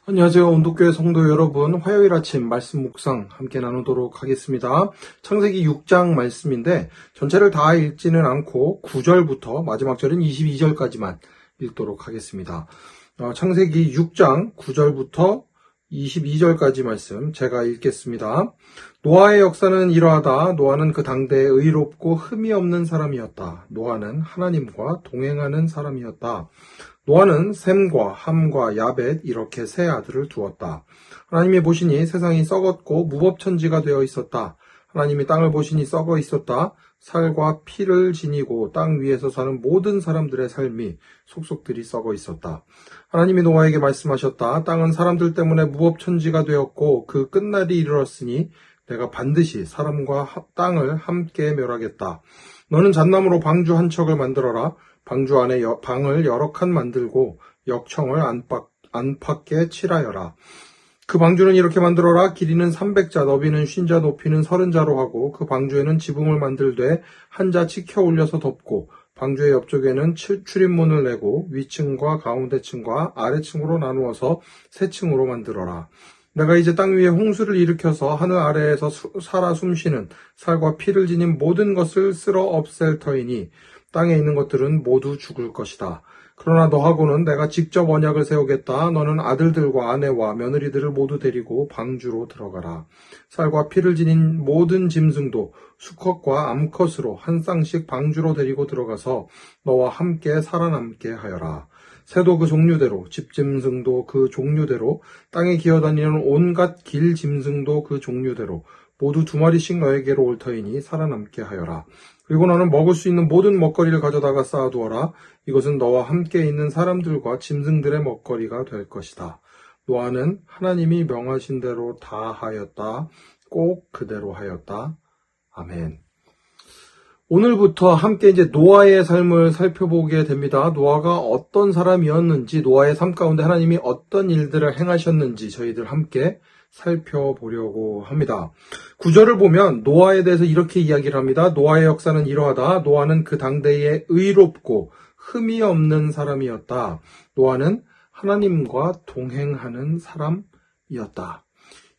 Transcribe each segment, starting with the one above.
안녕하세요. 온도교회 성도 여러분, 화요일 아침 말씀 묵상 함께 나누도록 하겠습니다. 창세기 6장 말씀인데 전체를 다 읽지는 않고 9절부터 마지막 절인 22절까지만 읽도록 하겠습니다. 창세기 6장 9절부터 22절까지 말씀 제가 읽겠습니다. 노아의 역사는 이러하다. 노아는 그 당대에 의롭고 흠이 없는 사람이었다. 노아는 하나님과 동행하는 사람이었다. 노아는 셈과 함과 야벳 이렇게 세 아들을 두었다. 하나님이 보시니 세상이 썩었고 무법천지가 되어 있었다. 하나님이 땅을 보시니 썩어 있었다. 살과 피를 지니고 땅 위에서 사는 모든 사람들의 삶이 속속들이 썩어 있었다. 하나님이 노아에게 말씀하셨다. 땅은 사람들 때문에 무법천지가 되었고 그 끝날이 이르렀으니 내가 반드시 사람과 땅을 함께 멸하겠다. 너는 잣나무로 방주 한 척을 만들어라. 방주 안에 방을 여러 칸 만들고 역청을 안팎에 칠하여라. 그 방주는 이렇게 만들어라. 길이는 300자, 너비는 50자, 높이는 30자로 하고 그 방주에는 지붕을 만들되 한 자 치켜 올려서 덮고 방주의 옆쪽에는 출입문을 내고 위층과 가운데층과 아래층으로 나누어서 세 층으로 만들어라. 내가 이제 땅 위에 홍수를 일으켜서 하늘 아래에서 살아 숨쉬는 살과 피를 지닌 모든 것을 쓸어 없앨 터이니 땅에 있는 것들은 모두 죽을 것이다. 그러나 너하고는 내가 직접 언약을 세우겠다. 너는 아들들과 아내와 며느리들을 모두 데리고 방주로 들어가라. 살과 피를 지닌 모든 짐승도 수컷과 암컷으로 한 쌍씩 방주로 데리고 들어가서 너와 함께 살아남게 하여라. 새도 그 종류대로, 집짐승도 그 종류대로, 땅에 기어다니는 온갖 길 짐승도 그 종류대로 모두 2마리씩 너에게로 올 터이니 살아남게 하여라. 그리고 너는 먹을 수 있는 모든 먹거리를 가져다가 쌓아두어라. 이것은 너와 함께 있는 사람들과 짐승들의 먹거리가 될 것이다. 노아는 하나님이 명하신 대로 다 하였다. 꼭 그대로 하였다. 아멘. 오늘부터 함께 이제 노아의 삶을 살펴보게 됩니다. 노아가 어떤 사람이었는지, 노아의 삶 가운데 하나님이 어떤 일들을 행하셨는지 저희들 함께 살펴보려고 합니다. 9절을 보면 노아에 대해서 이렇게 이야기를 합니다. 노아의 역사는 이러하다. 노아는 그 당대에 의롭고 흠이 없는 사람이었다. 노아는 하나님과 동행하는 사람이었다.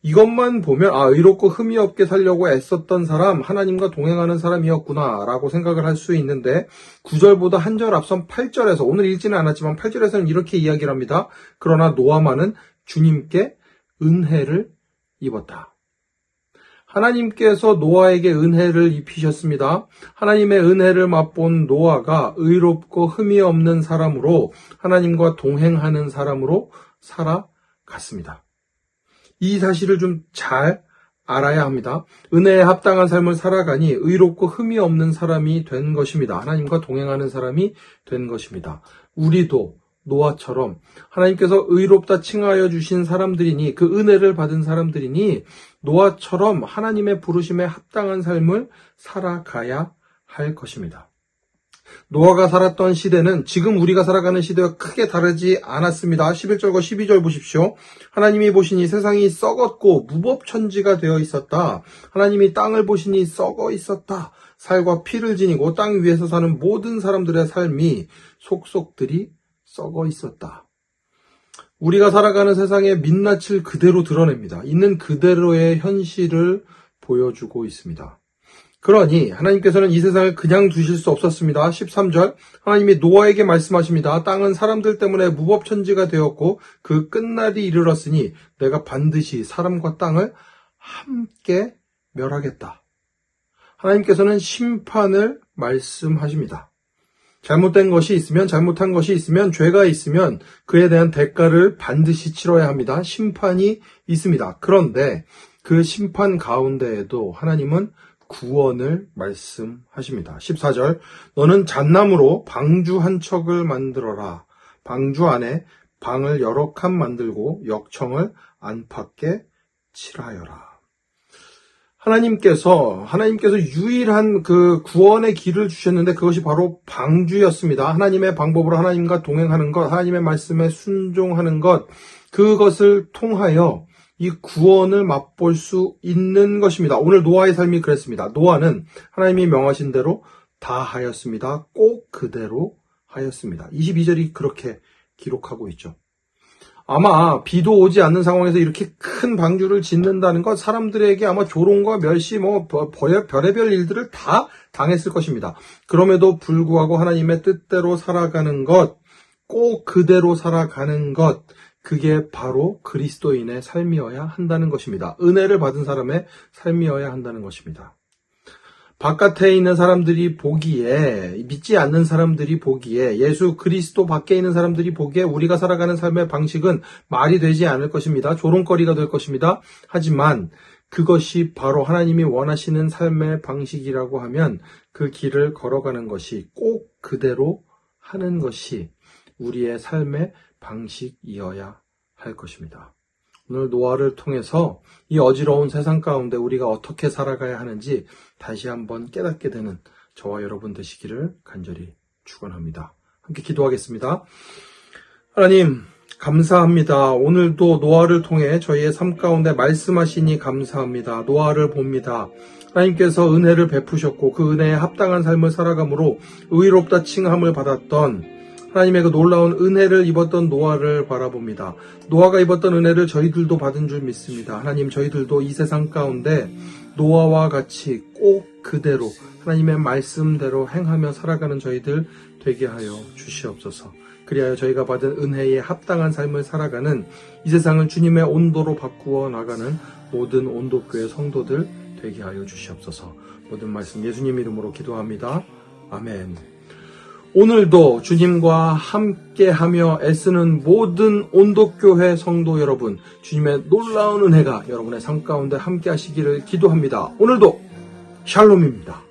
이것만 보면 의롭고 흠이 없게 살려고 애썼던 사람, 하나님과 동행하는 사람이었구나 라고 생각을 할 수 있는데 9절보다 한 절 앞선 8절에서, 오늘 읽지는 않았지만 8절에서는 이렇게 이야기를 합니다. 그러나 노아만은 주님께 은혜를 입었다. 하나님께서 노아에게 은혜를 입히셨습니다. 하나님의 은혜를 맛본 노아가 의롭고 흠이 없는 사람으로 하나님과 동행하는 사람으로 살아갔습니다. 이 사실을 좀 잘 알아야 합니다. 은혜에 합당한 삶을 살아가니 의롭고 흠이 없는 사람이 된 것입니다. 하나님과 동행하는 사람이 된 것입니다. 우리도 노아처럼 하나님께서 의롭다 칭하여 주신 사람들이니, 그 은혜를 받은 사람들이니 노아처럼 하나님의 부르심에 합당한 삶을 살아가야 할 것입니다. 노아가 살았던 시대는 지금 우리가 살아가는 시대와 크게 다르지 않았습니다. 11절과 12절 보십시오. 하나님이 보시니 세상이 썩었고 무법천지가 되어 있었다. 하나님이 땅을 보시니 썩어 있었다. 살과 피를 지니고 땅 위에서 사는 모든 사람들의 삶이 속속들이 썩어 있었다. 우리가 살아가는 세상의 민낯을 그대로 드러냅니다. 있는 그대로의 현실을 보여주고 있습니다. 그러니 하나님께서는 이 세상을 그냥 두실 수 없었습니다. 13절 하나님이 노아에게 말씀하십니다. 땅은 사람들 때문에 무법천지가 되었고 그 끝날이 이르렀으니 내가 반드시 사람과 땅을 함께 멸하겠다. 하나님께서는 심판을 말씀하십니다. 잘못된 것이 있으면, 잘못한 것이 있으면, 죄가 있으면 그에 대한 대가를 반드시 치러야 합니다. 심판이 있습니다. 그런데 그 심판 가운데에도 하나님은 구원을 말씀하십니다. 14절 너는 잣나무로 방주 한 척을 만들어라. 방주 안에 방을 여러 칸 만들고 역청을 안팎에 칠하여라. 하나님께서 유일한 그 구원의 길을 주셨는데 그것이 바로 방주였습니다. 하나님의 방법으로 하나님과 동행하는 것, 하나님의 말씀에 순종하는 것, 그것을 통하여 이 구원을 맛볼 수 있는 것입니다. 오늘 노아의 삶이 그랬습니다. 노아는 하나님이 명하신 대로 다 하였습니다. 꼭 그대로 하였습니다. 22절이 그렇게 기록하고 있죠. 아마 비도 오지 않는 상황에서 이렇게 큰 방주를 짓는다는 것, 사람들에게 아마 조롱과 멸시, 별의별 일들을 다 당했을 것입니다. 그럼에도 불구하고 하나님의 뜻대로 살아가는 것, 꼭 그대로 살아가는 것, 그게 바로 그리스도인의 삶이어야 한다는 것입니다. 은혜를 받은 사람의 삶이어야 한다는 것입니다. 바깥에 있는 사람들이 보기에, 믿지 않는 사람들이 보기에, 예수 그리스도 밖에 있는 사람들이 보기에 우리가 살아가는 삶의 방식은 말이 되지 않을 것입니다. 조롱거리가 될 것입니다. 하지만 그것이 바로 하나님이 원하시는 삶의 방식이라고 하면 그 길을 걸어가는 것이 꼭 그대로 하는 것이 우리의 삶의 방식이어야 할 것입니다. 오늘 노아를 통해서 이 어지러운 세상 가운데 우리가 어떻게 살아가야 하는지 다시 한번 깨닫게 되는 저와 여러분 되시기를 간절히 축원합니다. 함께 기도하겠습니다. 하나님 감사합니다. 오늘도 노아를 통해 저희의 삶 가운데 말씀하시니 감사합니다. 노아를 봅니다. 하나님께서 은혜를 베푸셨고 그 은혜에 합당한 삶을 살아감으로 의롭다 칭함을 받았던 하나님의 그 놀라운 은혜를 입었던 노아를 바라봅니다. 노아가 입었던 은혜를 저희들도 받은 줄 믿습니다. 하나님, 저희들도 이 세상 가운데 노아와 같이 꼭 그대로 하나님의 말씀대로 행하며 살아가는 저희들 되게 하여 주시옵소서. 그리하여 저희가 받은 은혜에 합당한 삶을 살아가는 이 세상을 주님의 온도로 바꾸어 나가는 모든 온도교회 성도들 되게 하여 주시옵소서. 모든 말씀 예수님 이름으로 기도합니다. 아멘. 오늘도 주님과 함께하며 애쓰는 모든 온도교회 성도 여러분, 주님의 놀라운 은혜가 여러분의 삶 가운데 함께 하시기를 기도합니다. 오늘도 샬롬입니다.